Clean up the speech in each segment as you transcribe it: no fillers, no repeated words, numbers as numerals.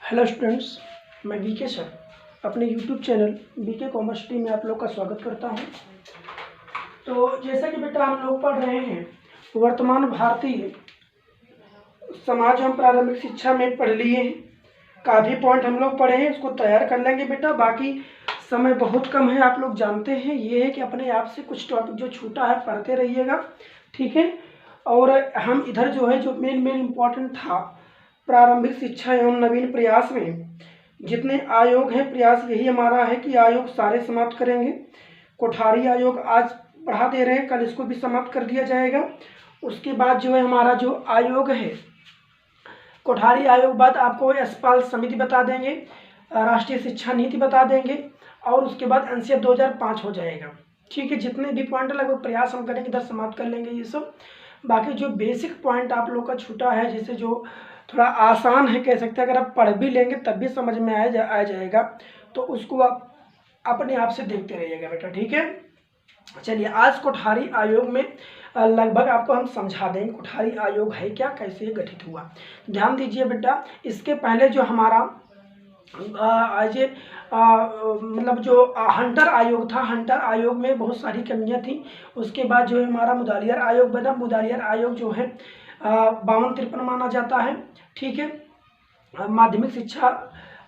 Hello students, मैं BK sir अपने YouTube channel BK commerce T में आप लोग का स्वागत करता हूं। तो जैसा कि बेटा हम लोग पढ़ रहे हैं वर्तमान भारतीय समाज एवं प्रारंभिक शिक्षा में पढ़ लिए हैं। काफ़ी पॉइंट हम लोग पढ़े हैं, उसको तैयार कर लेंगे बेटा। बाकी समय बहुत कम है, आप लोग जानते हैं। ये है कि अपने आप से कुछ टॉपिक जो छूटा है पढ़ते रहिएगा, ठीक है। और हम इधर जो है जो मेन इम्पोर्टेंट था प्रारंभिक शिक्षा एवं नवीन प्रयास में जितने आयोग हैं, प्रयास यही हमारा है कि आयोग सारे समाप्त करेंगे। कोठारी आयोग आज पढ़ा दे रहे हैं, कल इसको भी समाप्त कर दिया जाएगा। उसके बाद जो है हमारा जो आयोग है कोठारी आयोग बाद आपको यशपाल समिति बता देंगे, राष्ट्रीय शिक्षा नीति बता देंगे और उसके बाद एनसीएफ 2005 हो जाएगा, ठीक है। जितने भी पॉइंट लगभग प्रयास हम करेंगे इधर समाप्त कर लेंगे ये सब। बाकी जो बेसिक पॉइंट आप लोग का छूटा है, जैसे जो थोड़ा आसान है कह सकते हैं, अगर आप पढ़ भी लेंगे तब भी समझ में आ जाएगा, तो उसको आप अपने आप से देखते रहिएगा बेटा, ठीक है। चलिए, आज कोठारी आयोग में लगभग आपको हम समझा देंगे कोठारी आयोग है क्या, कैसे गठित हुआ। ध्यान दीजिए बेटा, इसके पहले जो हमारा आज मतलब जो हंटर आयोग था, हंटर आयोग में बहुत सारी कमियां थी। उसके बाद जो है हमारा मुदालियार आयोग बना। मुदालियार आयोग जो है 52-53 माना जाता है, ठीक है। माध्यमिक शिक्षा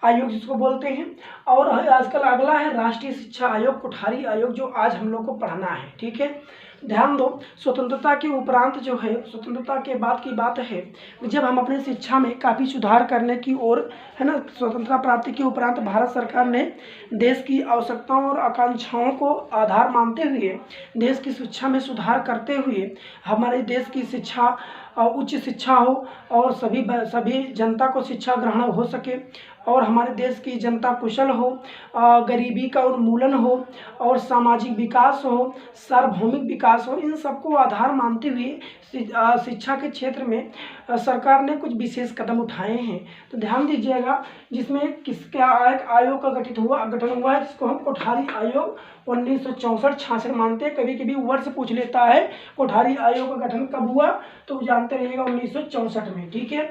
आयोग जिसको बोलते हैं। और आजकल अगला है राष्ट्रीय शिक्षा आयोग, कोठारी आयोग, जो आज हम लोग को पढ़ना है, ठीक है। ध्यान दो, स्वतंत्रता के उपरांत जो है, स्वतंत्रता के बाद की बात है जब हम अपनी शिक्षा में काफ़ी सुधार करने की ओर है ना, स्वतंत्रता प्राप्ति के उपरांत भारत सरकार ने देश की आवश्यकताओं और आकांक्षाओं को आधार मानते हुए देश की शिक्षा में सुधार करते हुए हमारे देश की शिक्षा उच्च शिक्षा हो और सभी जनता को शिक्षा ग्रहण हो सके और हमारे देश की जनता कुशल हो, गरीबी का उन्मूलन हो और सामाजिक विकास हो, सार्वभौमिक विकास हो, इन सबको आधार मानते हुए शिक्षा के क्षेत्र में सरकार ने कुछ विशेष कदम उठाए हैं। तो ध्यान दीजिएगा, जिसमें किसका आयोग का गठन हुआ है, जिसको हम कोठारी आयोग 1964-66 मानते हैं। कभी कभी वर्ष पूछ लेता है कोठारी आयोग का गठन कब हुआ, तो जानते रहिएगा 1964 में, ठीक है।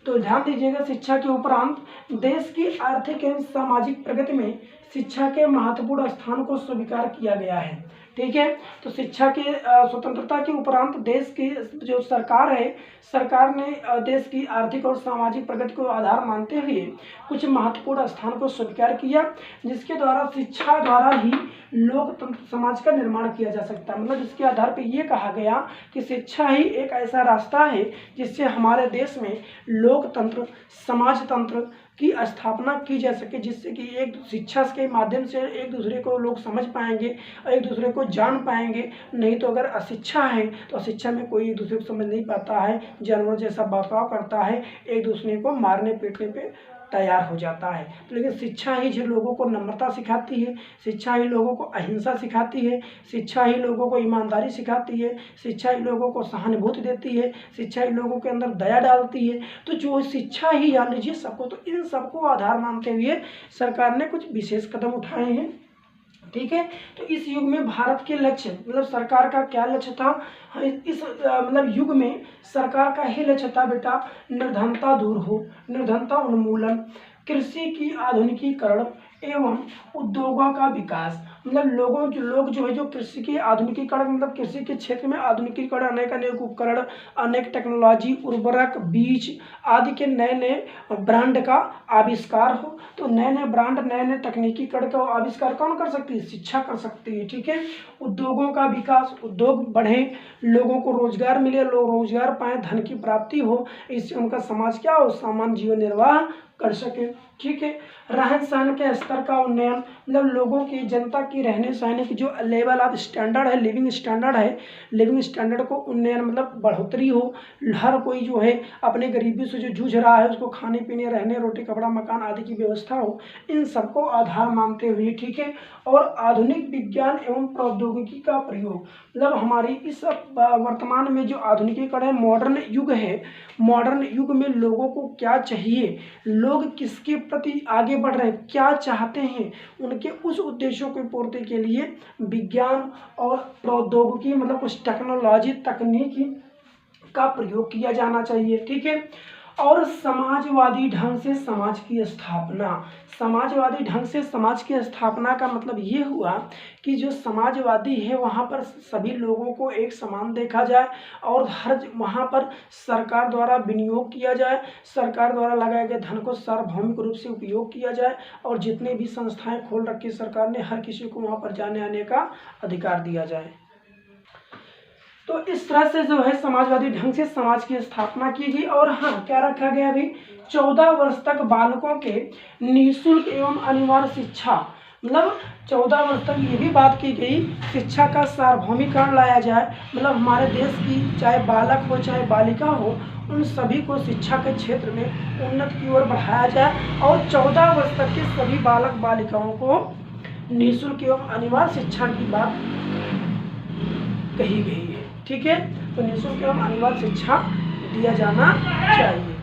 तो ध्यान दीजिएगा, शिक्षा के उपरांत देश की आर्थिक एवं सामाजिक प्रगति में शिक्षा के महत्वपूर्ण स्थान को स्वीकार किया गया है, ठीक है। तो शिक्षा के स्वतंत्रता के उपरांत देश की जो सरकार है, सरकार ने देश की आर्थिक और सामाजिक प्रगति को आधार मानते हुए कुछ महत्वपूर्ण स्थान को स्वीकार किया, जिसके द्वारा शिक्षा द्वारा ही लोकतंत्र समाज का निर्माण किया जा सकता है। मतलब इसके आधार पर यह कहा गया कि शिक्षा ही एक ऐसा रास्ता है जिससे हमारे देश में लोकतंत्र समाजतंत्र की स्थापना की जा सके, जिससे कि एक शिक्षा के माध्यम से एक दूसरे को लोग समझ पाएंगे और एक दूसरे को जान पाएंगे। नहीं तो अगर अशिक्षा है तो अशिक्षा में कोई एक दूसरे को समझ नहीं पाता है, जानवर जैसा बर्ताव करता है, एक दूसरे को मारने पीटने पे तैयार हो जाता है। तो लेकिन शिक्षा ही जो लोगों को नम्रता सिखाती है, शिक्षा ही लोगों को अहिंसा सिखाती है, शिक्षा ही लोगों को ईमानदारी सिखाती है, शिक्षा ही लोगों को सहानुभूति देती है, शिक्षा ही लोगों के अंदर दया डालती है। तो जो शिक्षा ही जान लीजिए सबको, तो इन सबको आधार मानते हुए सरकार ने कुछ विशेष कदम उठाए हैं, ठीक है। तो इस युग में भारत के लक्ष्य मतलब सरकार का क्या लक्ष्य था, इस मतलब युग में सरकार का ही लक्ष्य था बेटा, निर्धनता दूर हो, निर्धनता उन्मूलन, कृषि की आधुनिकीकरण एवं उद्योगों का विकास। मतलब लोग जो है जो कृषि के आधुनिकीकरण, मतलब कृषि के क्षेत्र में आधुनिकीकरण, अनेक उपकरण, अनेक टेक्नोलॉजी, उर्वरक, बीज आदि के नए ब्रांड का आविष्कार हो। तो नए ब्रांड, नए तकनीकीकरण का आविष्कार कौन कर सकती है? शिक्षा कर सकती है, ठीक है। उद्योगों का विकास, उद्योग बढ़े, लोगों को रोजगार मिले, लोग रोजगार पाए, धन की प्राप्ति हो, इससे उनका समाज क्या हो, सामान्य जीवन निर्वाह कर सके, ठीक है। रहन सहन के स्तर का उन्नयन, मतलब लोगों की, जनता की रहने सहने की जो लेवल ऑफ स्टैंडर्ड है, लिविंग स्टैंडर्ड को उन्नयन मतलब बढ़ोतरी हो। हर कोई जो है अपने गरीबी से जो जूझ रहा है उसको खाने पीने, रहने, रोटी कपड़ा मकान आदि की व्यवस्था हो, इन सबको आधार मानते हुए, ठीक है। और आधुनिक विज्ञान एवं प्रौद्योगिकी का प्रयोग, मतलब हमारी इस वर्तमान में जो आधुनिकीकरण है, मॉडर्न युग है, मॉडर्न युग में लोगों को क्या चाहिए, लोग किसके प्रति आगे बढ़ रहे हैं, क्या चाहते हैं, उनके उस उद्देश्यों की पूर्ति के लिए विज्ञान और प्रौद्योगिकी मतलब कुछ टेक्नोलॉजी तकनीकी का प्रयोग किया जाना चाहिए, ठीक है। और समाजवादी ढंग से समाज की स्थापना। समाजवादी ढंग से समाज की स्थापना का मतलब ये हुआ कि जो समाजवादी है वहाँ पर सभी लोगों को एक समान देखा जाए और हर वहाँ पर सरकार द्वारा विनियोग किया जाए, सरकार द्वारा लगाए गए धन को सार्वभौमिक रूप से उपयोग किया जाए और जितने भी संस्थाएं खोल रखी सरकार ने हर किसी को वहाँ पर जाने आने का अधिकार दिया जाए। तो इस तरह से जो है समाजवादी ढंग से समाज की स्थापना की गई। और हाँ, क्या रखा गया अभी 14 वर्ष तक बालकों के निःशुल्क एवं अनिवार्य शिक्षा, मतलब 14 वर्ष तक ये भी बात की गई शिक्षा का सार्वभौमिकरण लाया जाए, मतलब हमारे देश की चाहे बालक हो चाहे बालिका हो उन सभी को शिक्षा के क्षेत्र में उन्नत की ओर बढ़ाया जाए और 14 वर्ष तक के सभी बालक बालिकाओं को निःशुल्क एवं अनिवार्य शिक्षा की बात कही गई है। ठीक है, तो निःशुल्क एवं अनिवार्य शिक्षा दिया जाना चाहिए।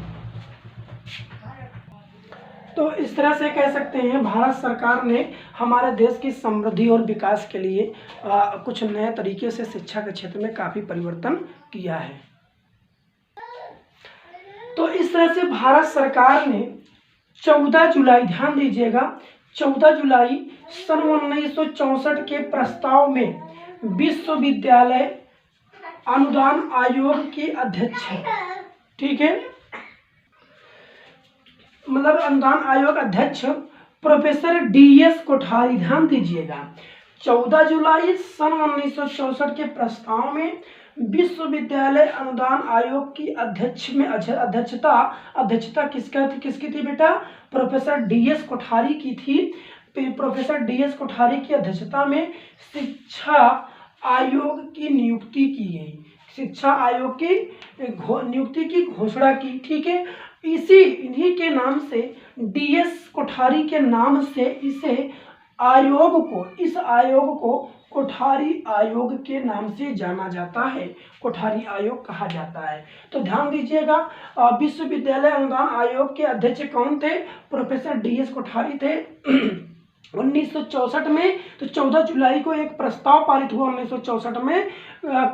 तो इस तरह से कह सकते हैं भारत सरकार ने हमारे देश की समृद्धि और विकास के लिए कुछ नए तरीके से शिक्षा के क्षेत्र में काफ़ी परिवर्तन किया है। तो इस तरह से भारत सरकार ने 14 जुलाई, ध्यान दीजिएगा, 14 जुलाई सन 1964 के प्रस्ताव में विश्वविद्यालय अनुदान आयोग के अध्यक्ष है। ठीक है, मतलब अनुदान आयोग अध्यक्ष प्रोफेसर DS कोठारी, ध्यान दीजिएगा 14 जुलाई सन 1964 के प्रस्ताव में विश्वविद्यालय अनुदान आयोग की अध्यक्षता किसकी थी बेटा? प्रोफेसर DS कोठारी की थी। प्रोफेसर DS कोठारी की अध्यक्षता में शिक्षा आयोग की नियुक्ति की गई, शिक्षा आयोग की नियुक्ति की घोषणा की। ठीक है, इन्हीं के नाम से DS कोठारी के नाम से इस आयोग को कोठारी आयोग के नाम से जाना जाता है, कोठारी आयोग कहा जाता है। तो ध्यान दीजिएगा, विश्वविद्यालय अनुदान आयोग के अध्यक्ष कौन थे? प्रोफेसर DS कोठारी थे 1964 में। तो 14 जुलाई को एक प्रस्ताव पारित हुआ 1964 में,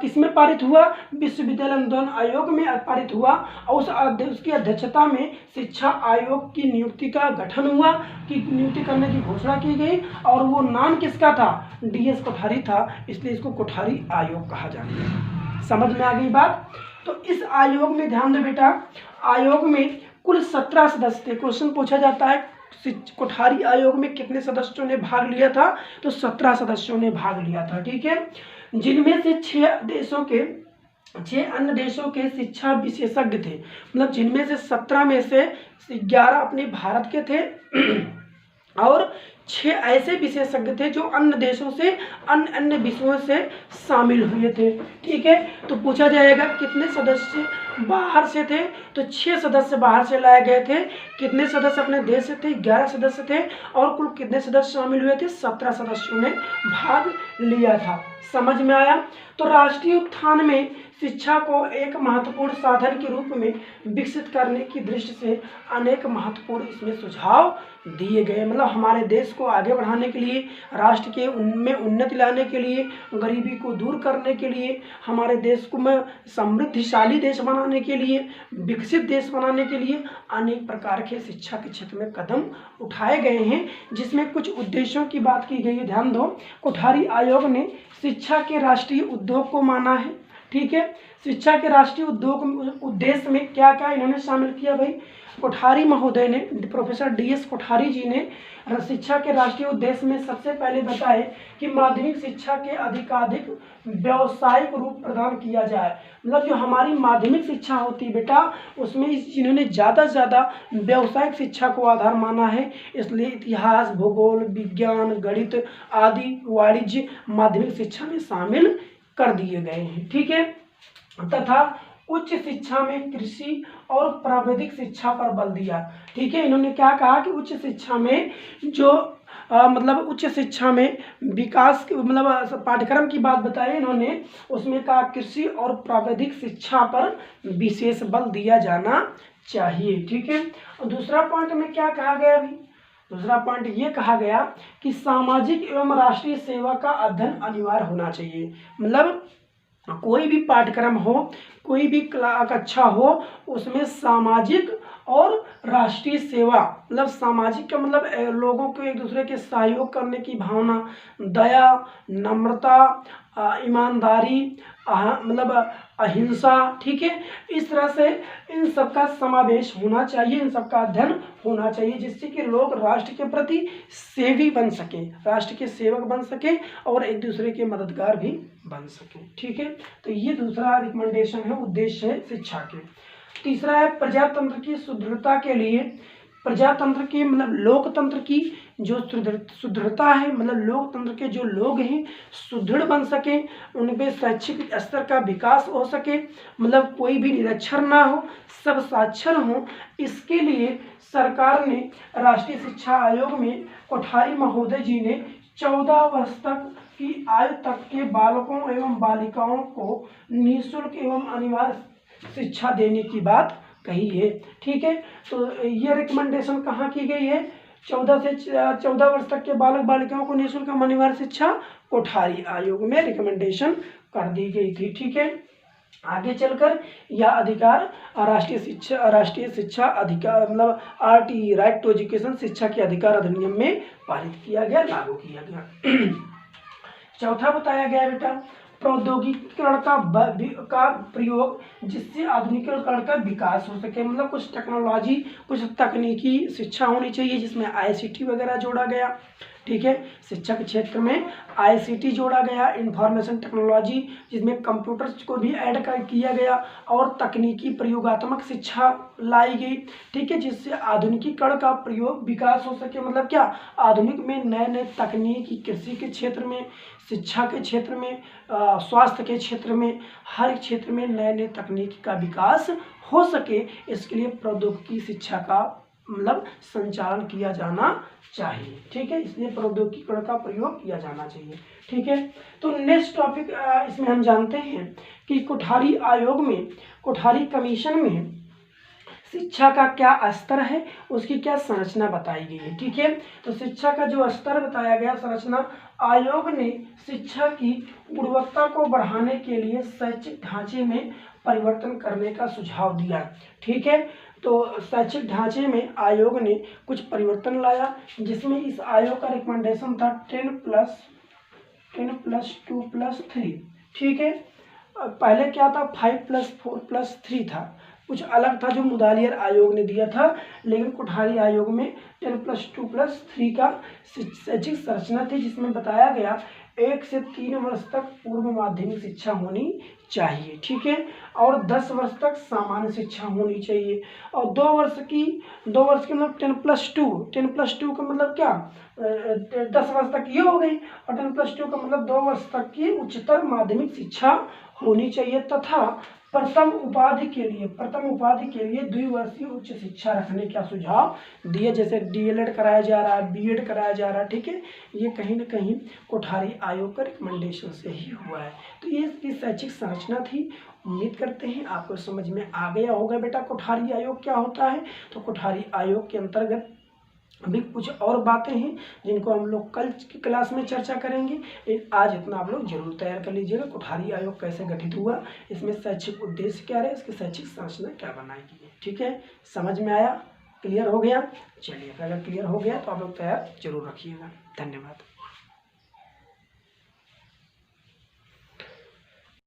किसमें पारित हुआ? विश्वविद्यालय अनुदान आयोग में पारित हुआ और उसकी अध्यक्षता में शिक्षा आयोग की नियुक्ति का गठन हुआ, कि नियुक्ति करने की घोषणा की गई और वो नाम किसका था? DS कोठारी था, इसलिए इसको कोठारी आयोग कहा जाता है। समझ में आ गई बात? तो इस आयोग में ध्यान दो बेटा, आयोग में कुल 17 सदस्य थे। क्वेश्चन पूछा जाता है कोठारी आयोग में कितने सदस्यों ने भाग लिया था? तो 17 सदस्यों ने भाग लिया था। ठीक है, जिनमें से 6 अन्य देशों के शिक्षा विशेषज्ञ थे, मतलब जिनमें से 17 में से 11 अपने भारत के थे और 6 ऐसे विशेषज्ञ थे जो अन्य देशों से अन्य विषयों से शामिल हुए थे। ठीक है, तो पूछा जाएगा कितने सदस्य बाहर से थे? तो 6 सदस्य बाहर से लाए गए थे। कितने सदस्य अपने देश से थे? 11 सदस्य थे और कुल कितने सदस्य शामिल हुए थे? 17 सदस्यों ने भाग लिया था। समझ में आया? तो राष्ट्रीय उत्थान में शिक्षा को एक महत्वपूर्ण साधन के रूप में विकसित करने की दृष्टि से अनेक महत्वपूर्ण इसमें सुझाव दिए गए, मतलब हमारे देश को आगे बढ़ाने के लिए, राष्ट्र के उनमें उन्नति लाने के लिए, गरीबी को दूर करने के लिए, हमारे देश को में समृद्धिशाली देश बनाने के लिए, विकसित देश बनाने के लिए अनेक प्रकार के शिक्षा के क्षेत्र में कदम उठाए गए हैं, जिसमें कुछ उद्देश्यों की बात की गई है। ध्यान दो, कोठारी आयोग ने शिक्षा के राष्ट्रीय उद्योग को माना है। ठीक है, शिक्षा के राष्ट्रीय उद्देश्य में क्या क्या इन्होंने शामिल किया भाई? कोठारी महोदय ने, प्रोफेसर DS कोठारी जी ने शिक्षा के राष्ट्रीय उद्देश्य में सबसे पहले बताए कि माध्यमिक शिक्षा के अधिकाधिक व्यावसायिक रूप प्रदान किया जाए, मतलब जो हमारी माध्यमिक शिक्षा होती है बेटा उसमें जिन्होंने ज़्यादा से ज़्यादा व्यावसायिक शिक्षा को आधार माना है, इसलिए इतिहास, भूगोल, विज्ञान, गणित आदि वाणिज्य माध्यमिक शिक्षा में शामिल कर दिए गए हैं। ठीक है, तथा उच्च शिक्षा में कृषि और प्राविधिक शिक्षा पर बल दिया। ठीक है, इन्होंने क्या कहा कि उच्च शिक्षा में जो मतलब उच्च शिक्षा में विकास मतलब पाठ्यक्रम की बात बताई इन्होंने, उसमें कहा कृषि और प्राविधिक शिक्षा पर विशेष बल दिया जाना चाहिए। ठीक है, और दूसरा पॉइंट में क्या कहा गया अभी? दूसरा पॉइंट ये कहा गया कि सामाजिक एवं राष्ट्रीय सेवा का अध्ययन अनिवार्य होना चाहिए, मतलब कोई भी पाठ्यक्रम हो, कोई भी कक्षा हो, उसमें सामाजिक और राष्ट्रीय सेवा, मतलब सामाजिक का मतलब लोगों को एक दूसरे के सहयोग करने की भावना, दया, नम्रता, ईमानदारी, मतलब अहिंसा, ठीक है, इस तरह से इन सब का समावेश होना चाहिए, इन सब का अध्ययन होना चाहिए, जिससे कि लोग राष्ट्र के प्रति सेवी बन सके, राष्ट्र के सेवक बन सके और एक दूसरे के मददगार भी बन सके, ठीक है। तो ये दूसरा रिकमेंडेशन है, उद्देश्य है शिक्षा के। तीसरा है प्रजातंत्र की सुदृढ़ता के लिए, प्रजातंत्र की मतलब लोकतंत्र की जो सुदृढ़ता है, मतलब लोकतंत्र के जो लोग हैं सुदृढ़ बन सके, उनपे शैक्षिक स्तर का विकास हो सके, मतलब कोई भी निरक्षर ना हो, सब साक्षर हो, इसके लिए सरकार ने राष्ट्रीय शिक्षा आयोग में कोठारी महोदय जी ने 14 वर्ष तक की आयु तक के बालकों एवं बालिकाओं को निःशुल्क एवं अनिवार्य शिक्षा देने की बात कही है, ठीक है। तो ये रिकमेंडेशन कहाँ की गई है? 14 वर्ष तक के बालक बालिकाओं को निःशुल्क अनिवार्य शिक्षा कोठारी आयोग में रिकमेंडेशन कर दी गई थी, ठीक है। आगे चलकर यह अधिकार राष्ट्रीय शिक्षा अधिकार मतलब RTE, राइट टू एजुकेशन, शिक्षा के अधिकार अधिनियम में पारित किया गया, लागू किया गया। चौथा बताया गया बेटा प्रौद्योगिकीकरण का प्रयोग, जिससे आधुनिकीकरण का विकास हो सके, मतलब कुछ टेक्नोलॉजी, कुछ तकनीकी शिक्षा होनी चाहिए, जिसमें ICT वगैरह जोड़ा गया, ठीक है। शिक्षा के क्षेत्र में ICT जोड़ा गया, इंफॉर्मेशन टेक्नोलॉजी, जिसमें कंप्यूटर्स को भी ऐड किया गया, और तकनीकी प्रयोगात्मक शिक्षा लाई गई, ठीक है, जिससे आधुनिकीकरण का प्रयोग विकास हो सके, मतलब क्या, आधुनिक में नए नए तकनीकी, कृषि के क्षेत्र में, शिक्षा के क्षेत्र में, स्वास्थ्य के क्षेत्र में, हर क्षेत्र में नए नए तकनीकी का विकास हो सके, इसके लिए प्रौद्योगिकी शिक्षा का मतलब संचालन किया जाना चाहिए, ठीक है, इसलिए प्रौद्योगिकीकरण का प्रयोग किया जाना चाहिए, ठीक है। तो नेक्स्ट टॉपिक इसमें हम जानते हैं कि कोठारी आयोग में, कोठारी कमीशन में शिक्षा का क्या स्तर है, उसकी क्या संरचना बताई गई है, ठीक है। तो शिक्षा का जो स्तर बताया गया, संरचना, आयोग ने शिक्षा की गुणवत्ता को बढ़ाने के लिए शैक्षिक ढांचे में परिवर्तन करने का सुझाव दिया, ठीक है। तो शैक्षिक ढांचे में आयोग ने कुछ परिवर्तन लाया, जिसमें इस आयोग का रिकमेंडेशन था 10+2+3, ठीक है। पहले क्या था, 5+4+3 था, कुछ अलग था जो मुदालियर आयोग ने दिया था, लेकिन कोठारी आयोग में 10+2+3 का शैक्षिक संरचना थी, जिसमें बताया गया 1 से 3 वर्ष तक पूर्व माध्यमिक शिक्षा होनी चाहिए, ठीक है, और 10 वर्ष तक सामान्य शिक्षा होनी चाहिए, और 2 वर्ष के मतलब 10+2 का मतलब क्या, 10 वर्ष तक ये हो गई, और 10+2 का मतलब 2 वर्ष तक की उच्चतर माध्यमिक शिक्षा होनी चाहिए, तथा प्रथम उपाधि के लिए 2 वर्षीय उच्च शिक्षा रखने का सुझाव दिए, जैसे DLED कराया जा रहा है, B.Ed कराया जा रहा है, ठीक है, ये कहीं ना कहीं कोठारी आयोग का रिकमेंडेशन से ही हुआ है। तो ये इसकी शैक्षिक संरचना थी। उम्मीद करते हैं आपको समझ में आ गया होगा बेटा कोठारी आयोग क्या होता है। तो कोठारी आयोग के अंतर्गत अभी कुछ और बातें हैं जिनको हम लोग कल की क्लास में चर्चा करेंगे, लेकिन आज इतना आप लोग जरूर तैयार कर लीजिएगा। कोठारी आयोग कैसे गठित हुआ, इसमें शैक्षिक उद्देश्य क्या रहे, इसकी शैक्षिक संरचना क्या बनाई गई है, ठीक है, समझ में आया, क्लियर हो गया। चलिए, अगर क्लियर हो गया तो आप लोग तैयार जरूर रखिएगा। धन्यवाद।